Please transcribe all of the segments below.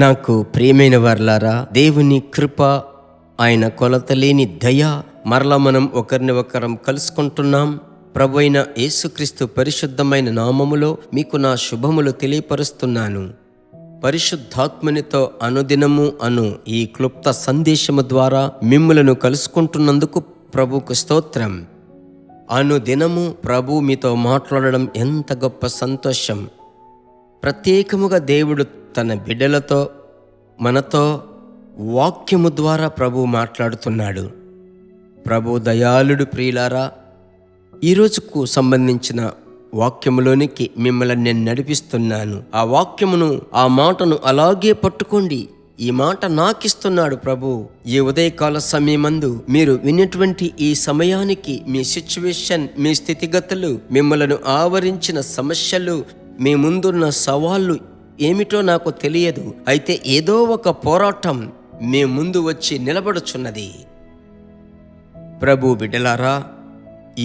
నాకు ప్రియమైన వారలారా, దేవుని కృప, ఆయన కొలతలేని దయ, మరలా మనం ఒకరిని ఒకరం కలుసుకుంటున్నాం. ప్రభు అయిన యేసుక్రీస్తు పరిశుద్ధమైన నామములో మీకు నా శుభములు తెలియపరుస్తున్నాను. పరిశుద్ధాత్మనితో అనుదినము అను ఈ క్లుప్త సందేశము ద్వారా మిమ్ములను కలుసుకుంటున్నందుకు ప్రభుకు స్తోత్రం. అనుదినము ప్రభు మీతో మాట్లాడడం ఎంత గొప్ప సంతోషం. ప్రత్యేకముగా దేవుడు తన బిడ్డలతో, మనతో వాక్యము ద్వారా ప్రభు మాట్లాడుతున్నాడు. ప్రభు దయాళుడు. ప్రియులారా, ఈ రోజుకు సంబంధించిన వాక్యములోనికి మిమ్మల్ని నేను నడిపిస్తున్నాను. ఆ వాక్యమును, ఆ మాటను అలాగే పట్టుకోండి. ఈ మాట నాకిస్తున్నాడు ప్రభు. ఈ ఉదయకాల సమయమందు మీరు వినేటువంటి ఈ సమయానికి మీ సిచ్యువేషన్, మీ స్థితిగతులు, మిమ్మలను ఆవరించిన సమస్యలు, మీ ముందున్న సవాళ్ళు ఏమిటో నాకు తెలియదు. అయితే ఏదో ఒక పోరాటం మీ ముందు వచ్చి నిలబడుచున్నది. ప్రభు బిడ్డలారా,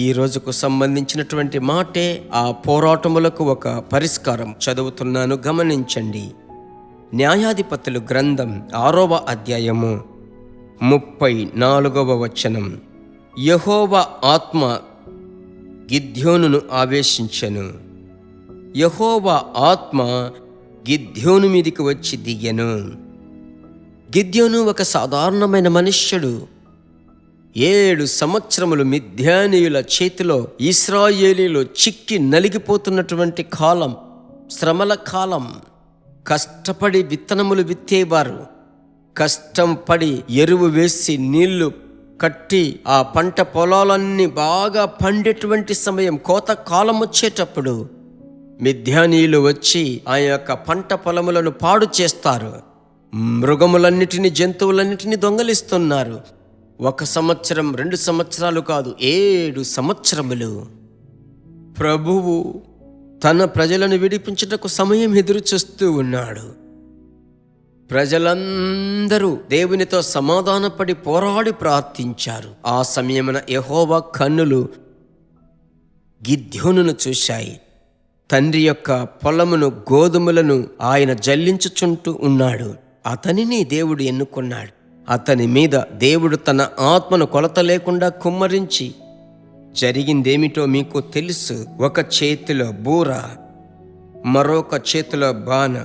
ఈ రోజుకు సంబంధించినటువంటి మాటే ఆ పోరాటములకు ఒక పరిష్కారం. చదువుతున్నాను, గమనించండి. న్యాయాధిపతులు గ్రంథం 6వ అధ్యాయము 34వ వచనం. యెహోవా ఆత్మ గిద్యోనును ఆవేశించెను. యెహోవా ఆత్మ గిద్యోను మీదికి వచ్చి దిగెను. గిద్యోను ఒక సాధారణమైన మనుష్యుడు. 7 సంవత్సరములు మిద్యానీయుల చేతిలో ఇశ్రాయేలీలు చిక్కి నలిగిపోతున్నటువంటి కాలం, శ్రమల కాలం. కష్టపడి విత్తనములు విత్తేవారు. కష్టం పడి ఎరువు వేసి నీళ్లు కట్టి ఆ పంట పొలాలన్నీ బాగా పండేటువంటి సమయం, కోత కాలం వచ్చేటప్పుడు మిద్యానీయులు వచ్చి ఆ యొక్క పంట పొలములను పాడు చేస్తారు. మృగములన్నిటినీ, జంతువులన్నిటినీ దొంగలిస్తున్నారు. 1 సంవత్సరం, 2 సంవత్సరాలు కాదు, 7 సంవత్సరములు. ప్రభువు తన ప్రజలను విడిపించుటకు సమయం ఎదురు చూస్తూ ఉన్నాడు. ప్రజలందరూ దేవునితో సమాధానపడి పోరాడి ప్రార్థించారు. ఆ సమయమున యెహోవా కన్నులు గిద్యోనును చూశాయి. తండ్రి యొక్క పొలమును, గోధుమలను ఆయన జల్లించుచుంటూ ఉన్నాడు. అతనిని దేవుడు ఎన్నుకున్నాడు. అతని మీద దేవుడు తన ఆత్మను కొలత లేకుండా కుమ్మరించి, జరిగిందేమిటో మీకు తెలుసు. ఒక చేతిలో బూర, మరొక చేతిలో బాణ,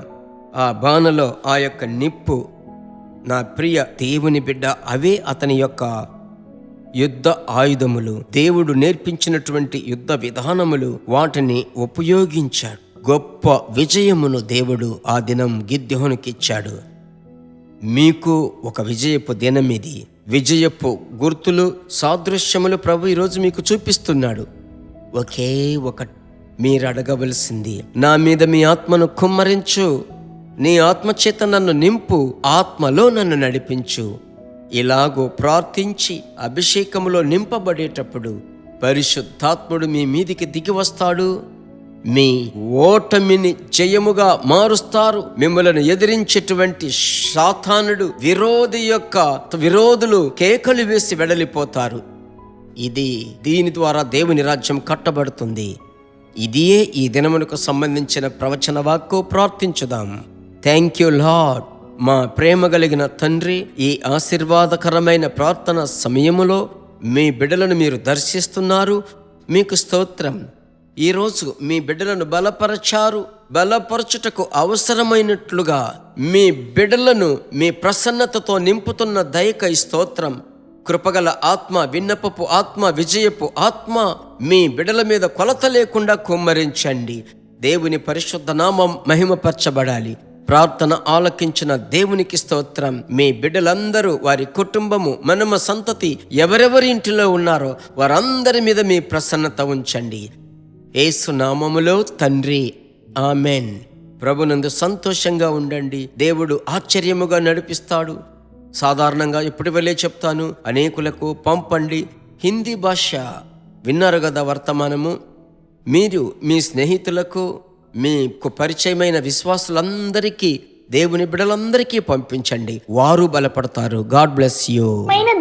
ఆ బాణలో ఆ యొక్క నిప్పు. నా ప్రియ దేవుని బిడ్డ, అవే అతని యొక్క యుద్ధ ఆయుధములు. దేవుడు నేర్పించినటువంటి యుద్ధ విధానములు, వాటిని ఉపయోగించాడు. గొప్ప విజయమును దేవుడు ఆ దినం గిద్యోనుకిచ్చాడు. మీకు ఒక విజయపు దినం ఇది. విజయపు గుర్తులు, సాదృశ్యములు ప్రభు ఈరోజు మీకు చూపిస్తున్నాడు. ఒకే ఒకటి మీరు అడగవలసింది, నా మీద మీ ఆత్మను కుమ్మరించు, నీ ఆత్మచేత నన్ను నింపు, ఆత్మలో నన్ను నడిపించు. ఇలాగో ప్రార్థించి అభిషేకములో నింపబడేటప్పుడు పరిశుద్ధాత్ముడు మీ మీదికి దిగి వస్తాడు. మీ ఓటమిని జయముగా మారుస్తారు. మిమ్మల్ని ఎదిరించేటువంటి సాతానుడు, విరోధులు కేకలు వేసి వెడలిపోతారు. దీని ద్వారా దేవుని రాజ్యం కట్టబడుతుంది. ఇదియే ఈ దినమునకు సంబంధించిన ప్రవచన వాక్కు. ప్రార్థించుదాం. Thank you Lord. మా ప్రేమ కలిగిన తండ్రి, ఈ ఆశీర్వాదకరమైన ప్రార్థన సమయములో మీ బిడ్డలను మీరు దర్శిస్తున్నారు. మీకు స్తోత్రం. ఈరోజు మీ బిడ్డలను బలపరచారు. బలపరచుటకు అవసరమైనట్లుగా మీ బిడ్డలను మీ ప్రసన్నతతో నింపుతున్న దయకై స్తోత్రం. కృపగల ఆత్మ, విన్నపపు ఆత్మ, విజయపు ఆత్మ మీ బిడ్డల మీద కొలత లేకుండా కుమ్మరించండి. దేవుని పరిశుద్ధ నామం మహిమపరచబడాలి. ప్రార్థన ఆలకించిన దేవునికి స్తోత్రం. మీ బిడ్డలందరూ, వారి కుటుంబము, మనమ సంతతి ఎవరెవరి ఇంటిలో ఉన్నారో వారందరి మీద మీ ప్రసన్నత ఉంచండి. యేసు నామములో తండ్రి, ఆమెన్. ప్రభునందు సంతోషంగా ఉండండి. దేవుడు ఆశ్చర్యముగా నడిపిస్తాడు. సాధారణంగా ఎప్పుడు వెళ్ళే చెప్తాను, అనేకులకు పంపండి. హిందీ భాష విన్నారు కదా వర్తమానము. మీరు మీ స్నేహితులకు, మీకు పరిచయమైన విశ్వాసులందరికీ, దేవుని బిడ్డలందరికీ పంపించండి. వారు బలపడతారు. God bless you.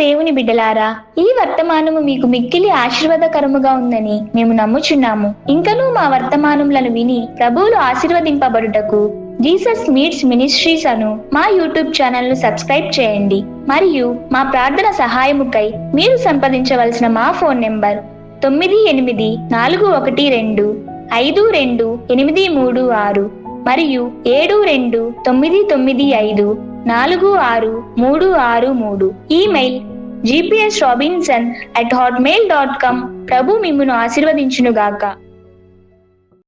దేవుని బిడ్డలారా, ఈ వర్తమానము మీకు మిక్కిలి ఆశీర్వాదకరముగా ఉందని మేము నమ్ముచున్నాము. ఇంకనూ మా వర్తమానములను విని ప్రభువులు ఆశీర్వదింపబడుటకు జీసస్ మీట్స్ మినిస్ట్రీస్ అను మా యూట్యూబ్ ఛానల్ ను సబ్స్క్రైబ్ చేయండి. మరియు మా ప్రార్థన సహాయముకై మీరు సంప్రదించవలసిన మా ఫోన్ నెంబర్ 984252836 మరియు 7299546363. Email gpsrobinson@hotmail.com. ప్రభు మిమ్మును ఆశీర్వదించునుగాక.